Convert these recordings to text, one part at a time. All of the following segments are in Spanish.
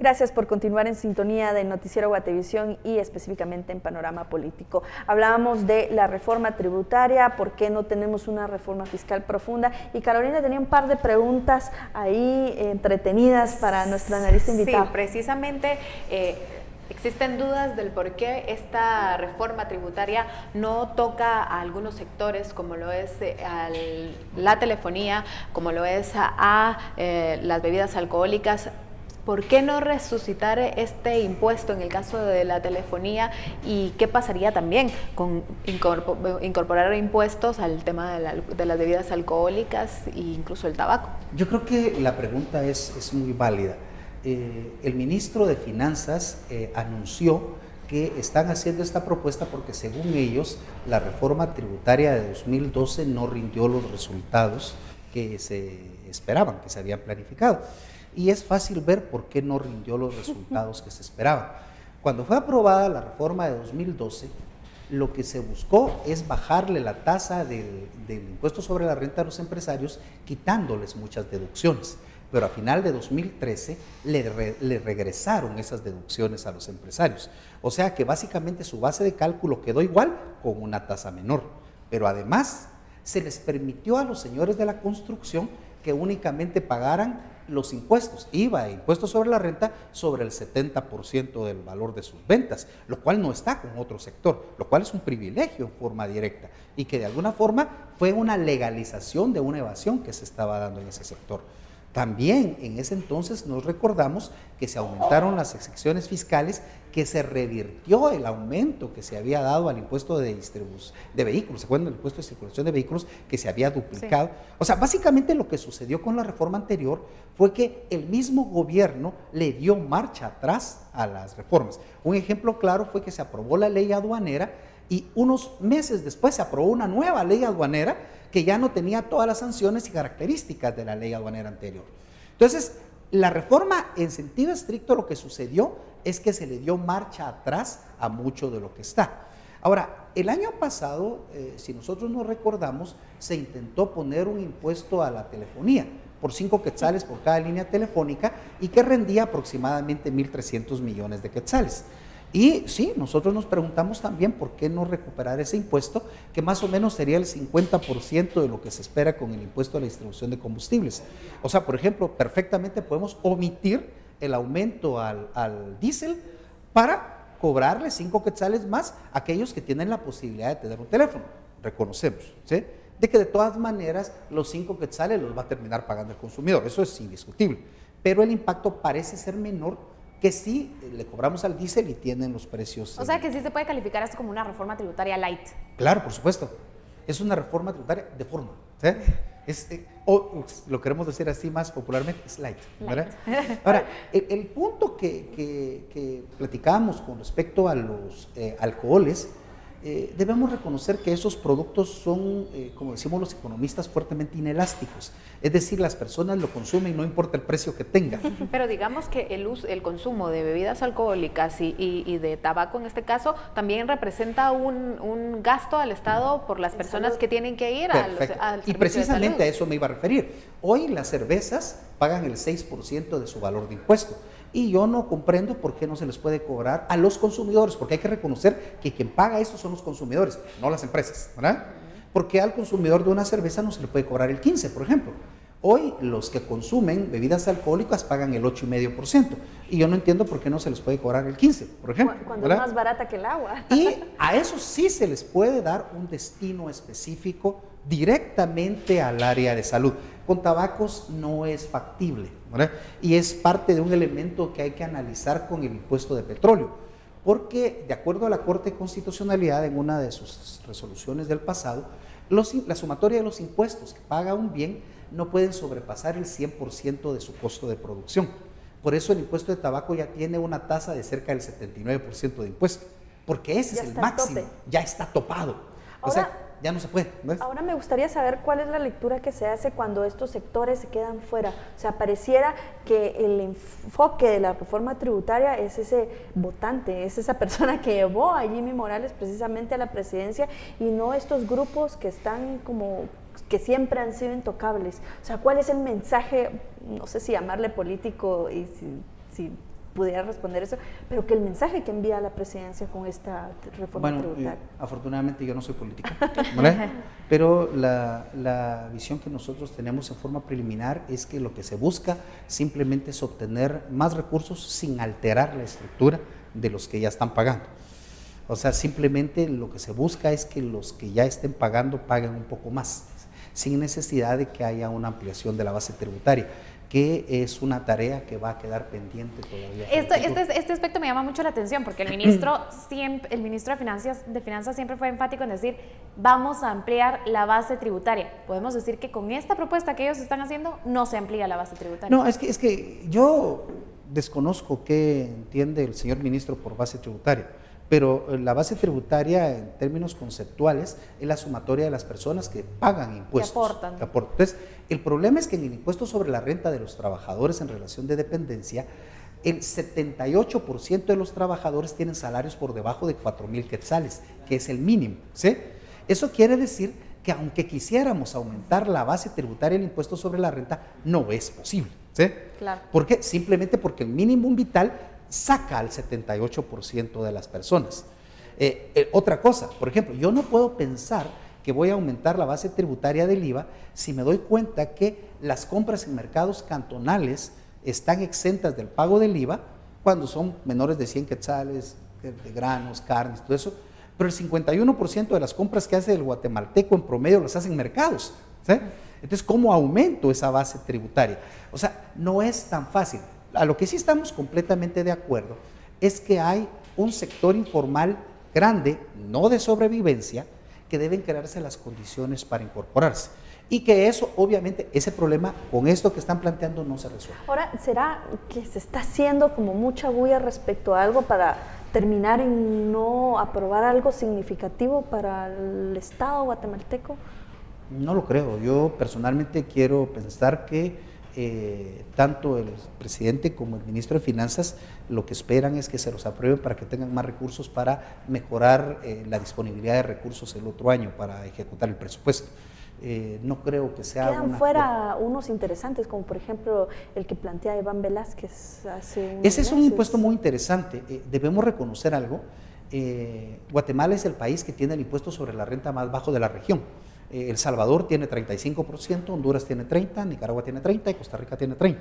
Gracias por continuar en sintonía de Noticiero Guatevisión y específicamente en Panorama Político. Hablábamos de la reforma tributaria, por qué no tenemos una reforma fiscal profunda, y Carolina tenía un par de preguntas ahí entretenidas para nuestra analista invitada. Sí, precisamente existen dudas del por qué esta reforma tributaria no toca a algunos sectores, como lo es la telefonía, como lo es a las bebidas alcohólicas. ¿Por qué no resucitar este impuesto en el caso de la telefonía? ¿Y qué pasaría también con incorporar impuestos al tema de las bebidas alcohólicas e incluso el tabaco? Yo creo que la pregunta es muy válida. El ministro de Finanzas anunció que están haciendo esta propuesta porque, según ellos, la reforma tributaria de 2012 no rindió los resultados que se esperaban, que se habían planificado. Y es fácil ver por qué no rindió los resultados que se esperaban. Cuando fue aprobada la reforma de 2012, lo que se buscó es bajarle la tasa del impuesto sobre la renta a los empresarios, quitándoles muchas deducciones. Pero a final de 2013 le regresaron esas deducciones a los empresarios. O sea que básicamente su base de cálculo quedó igual con una tasa menor. Pero además se les permitió a los señores de la construcción que únicamente pagaran los impuestos, IVA e impuestos sobre la renta, sobre el 70% del valor de sus ventas, lo cual no está con otro sector, lo cual es un privilegio en forma directa y que de alguna forma fue una legalización de una evasión que se estaba dando en ese sector. También en ese entonces nos recordamos que se aumentaron las exenciones fiscales, que se revirtió el aumento que se había dado al impuesto de vehículos, ¿se acuerdan del impuesto de circulación de vehículos que se había duplicado? Sí. O sea, básicamente lo que sucedió con la reforma anterior fue que el mismo gobierno le dio marcha atrás a las reformas. Un ejemplo claro fue que se aprobó la ley aduanera y unos meses después se aprobó una nueva ley aduanera que ya no tenía todas las sanciones y características de la ley aduanera anterior. Entonces, la reforma en sentido estricto lo que sucedió es que se le dio marcha atrás a mucho de lo que está. Ahora, el año pasado, si nosotros nos recordamos, se intentó poner un impuesto a la telefonía por 5 quetzales por cada línea telefónica y que rendía aproximadamente 1.300 millones de quetzales. Y sí, nosotros nos preguntamos también por qué no recuperar ese impuesto, que más o menos sería el 50% de lo que se espera con el impuesto a la distribución de combustibles. O sea, por ejemplo, perfectamente podemos omitir el aumento al diésel para cobrarle 5 quetzales más a aquellos que tienen la posibilidad de tener un teléfono. Reconocemos, ¿sí?, de que de todas maneras los 5 quetzales los va a terminar pagando el consumidor. Eso es indiscutible. Pero el impacto parece ser menor que sí le cobramos al diésel y tienen los precios. O sea que sí se puede calificar esto como una reforma tributaria light. Claro, por supuesto. Es una reforma tributaria de forma. ¿Sí? O lo queremos decir así más popularmente, es light. ¿Verdad? Ahora, el punto que platicábamos con respecto a los alcoholes, debemos reconocer que esos productos son, como decimos los economistas, fuertemente inelásticos. Es decir, las personas lo consumen no importa el precio que tenga. Pero digamos que el consumo de bebidas alcohólicas y de tabaco en este caso también representa un gasto al Estado por las personas que tienen que ir al servicio. Y precisamente a eso me iba a referir. Hoy las cervezas pagan el 6% de su valor de impuesto. Y yo no comprendo por qué no se les puede cobrar a los consumidores, porque hay que reconocer que quien paga eso son los consumidores, no las empresas, ¿verdad? Porque al consumidor de una cerveza no se le puede cobrar el 15%, por ejemplo. Hoy los que consumen bebidas alcohólicas pagan el 8,5%, y yo no entiendo por qué no se les puede cobrar el 15%, por ejemplo. Cuando ¿verdad? Es más barata que el agua. Y a eso sí se les puede dar un destino específico directamente al área de salud. Con tabacos no es factible, ¿verdad? Y es parte de un elemento que hay que analizar con el impuesto de petróleo, porque de acuerdo a la Corte de Constitucionalidad, en una de sus resoluciones del pasado, la sumatoria de los impuestos que paga un bien no pueden sobrepasar el 100% de su costo de producción. Por eso el impuesto de tabaco ya tiene una tasa de cerca del 79% de impuesto, porque ese es el máximo, ya está topado. O sea, ya no se puede, ¿ves? Ahora me gustaría saber cuál es la lectura que se hace cuando estos sectores se quedan fuera. O sea, pareciera que el enfoque de la reforma tributaria es ese votante, es esa persona que llevó a Jimmy Morales precisamente a la presidencia y no estos grupos que están como que siempre han sido intocables. O sea, ¿cuál es el mensaje, no sé si llamarle político y si pudiera responder eso, pero que el mensaje que envía la presidencia con esta reforma tributaria. Afortunadamente yo no soy político, ¿vale? Pero la visión que nosotros tenemos en forma preliminar es que lo que se busca simplemente es obtener más recursos sin alterar la estructura de los que ya están pagando. O sea, simplemente lo que se busca es que los que ya estén pagando paguen un poco más, sin necesidad de que haya una ampliación de la base tributaria, que es una tarea que va a quedar pendiente todavía. Este aspecto me llama mucho la atención porque el ministro de Finanzas siempre fue enfático en decir, vamos a ampliar la base tributaria. Podemos decir que con esta propuesta que ellos están haciendo no se amplía la base tributaria. No, es que yo desconozco qué entiende el señor ministro por base tributaria, pero la base tributaria en términos conceptuales es la sumatoria de las personas que pagan impuestos. Que aportan. Entonces, el problema es que en el impuesto sobre la renta de los trabajadores en relación de dependencia, el 78% de los trabajadores tienen salarios por debajo de 4,000 quetzales, que es el mínimo, ¿sí? Eso quiere decir que aunque quisiéramos aumentar la base tributaria del impuesto sobre la renta, no es posible, ¿sí? Claro. ¿Por qué? Simplemente porque el mínimo vital saca al 78% de las personas. Otra cosa, por ejemplo, yo no puedo pensar que voy a aumentar la base tributaria del IVA si me doy cuenta que las compras en mercados cantonales están exentas del pago del IVA cuando son menores de 100 quetzales, de granos, carnes, todo eso, pero el 51% de las compras que hace el guatemalteco en promedio las hace en mercados, ¿sí? Entonces, ¿cómo aumento esa base tributaria? O sea, no es tan fácil. A lo que sí estamos completamente de acuerdo es que hay un sector informal grande, no de sobrevivencia, que deben crearse las condiciones para incorporarse. Y que eso, obviamente, ese problema con esto que están planteando no se resuelve. Ahora, ¿será que se está haciendo como mucha bulla respecto a algo para terminar en no aprobar algo significativo para el Estado guatemalteco? No lo creo. Yo personalmente quiero pensar que tanto el presidente como el ministro de Finanzas lo que esperan es que se los aprueben para que tengan más recursos para mejorar la disponibilidad de recursos el otro año para ejecutar el presupuesto. No creo que sea Quedan fuera unos interesantes, como por ejemplo el que plantea Iván Velázquez hace unos Ese es un meses. impuesto muy interesante. Debemos reconocer algo. Guatemala es el país que tiene el impuesto sobre la renta más bajo de la región. El Salvador tiene 35%, Honduras tiene 30%, Nicaragua tiene 30% y Costa Rica tiene 30%.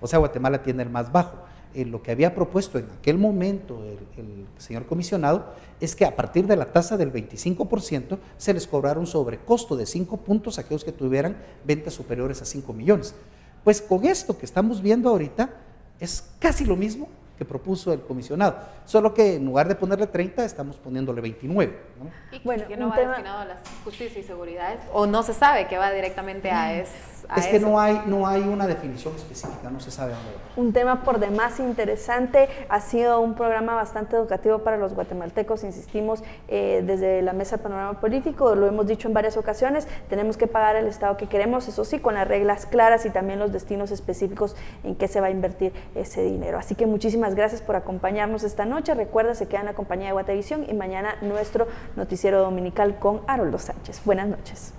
O sea, Guatemala tiene el más bajo. Lo que había propuesto en aquel momento el señor comisionado es que a partir de la tasa del 25% se les cobrara un sobrecosto de 5 puntos a aquellos que tuvieran ventas superiores a 5 millones. Pues con esto que estamos viendo ahorita es casi lo mismo que propuso el comisionado, solo que en lugar de ponerle 30 estamos poniéndole 29, ¿no? ¿Y bueno, que no va destinado a la justicia y seguridad? ¿O no se sabe que va directamente a eso? Es que no hay una definición específica, no se sabe a dónde va. Un tema por demás interesante, ha sido un programa bastante educativo para los guatemaltecos, insistimos, desde la Mesa del Panorama Político, lo hemos dicho en varias ocasiones, tenemos que pagar el Estado que queremos, eso sí, con las reglas claras y también los destinos específicos en que se va a invertir ese dinero. Así que muchísimas gracias por acompañarnos esta noche, recuerda, se queda en la compañía de Guatevisión y mañana nuestro noticiero dominical con Haroldo Sánchez. Buenas noches.